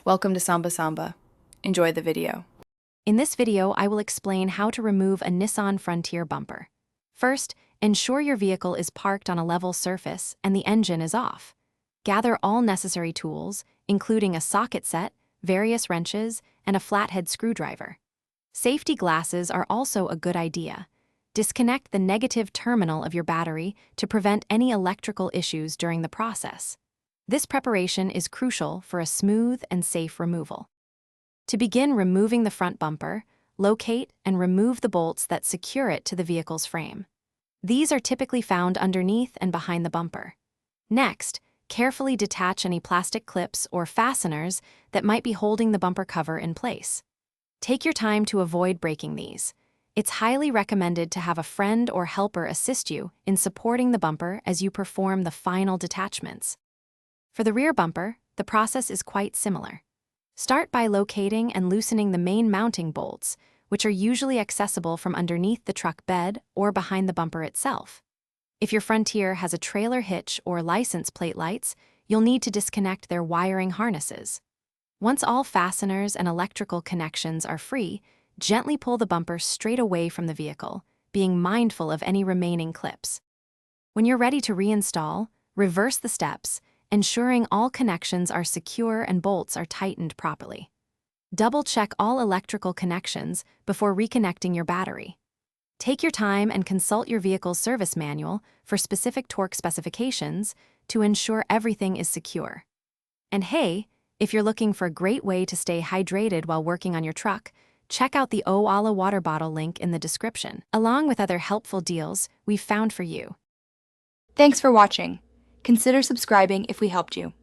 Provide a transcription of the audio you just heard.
Welcome to Samba Samba. Enjoy the video. In this video, I will explain how to remove a Nissan Frontier bumper. First, ensure your vehicle is parked on a level surface and the engine is off. Gather all necessary tools, including a socket set, various wrenches, and a flathead screwdriver. Safety glasses are also a good idea. Disconnect the negative terminal of your battery to prevent any electrical issues during the process. This preparation is crucial for a smooth and safe removal. To begin removing the front bumper, locate and remove the bolts that secure it to the vehicle's frame. These are typically found underneath and behind the bumper. Next, carefully detach any plastic clips or fasteners that might be holding the bumper cover in place. Take your time to avoid breaking these. It's highly recommended to have a friend or helper assist you in supporting the bumper as you perform the final detachments. For the rear bumper, the process is quite similar. Start by locating and loosening the main mounting bolts, which are usually accessible from underneath the truck bed or behind the bumper itself. If your Frontier has a trailer hitch or license plate lights, you'll need to disconnect their wiring harnesses. Once all fasteners and electrical connections are free, gently pull the bumper straight away from the vehicle, being mindful of any remaining clips. When you're ready to reinstall, reverse the steps, ensuring all connections are secure and bolts are tightened properly. Double-check all electrical connections before reconnecting your battery. Take your time and consult your vehicle's service manual for specific torque specifications to ensure everything is secure. And hey, if you're looking for a great way to stay hydrated while working on your truck, check out the Owala water bottle link in the description, along with other helpful deals we've found for you. Thanks for watching. Consider subscribing if we helped you.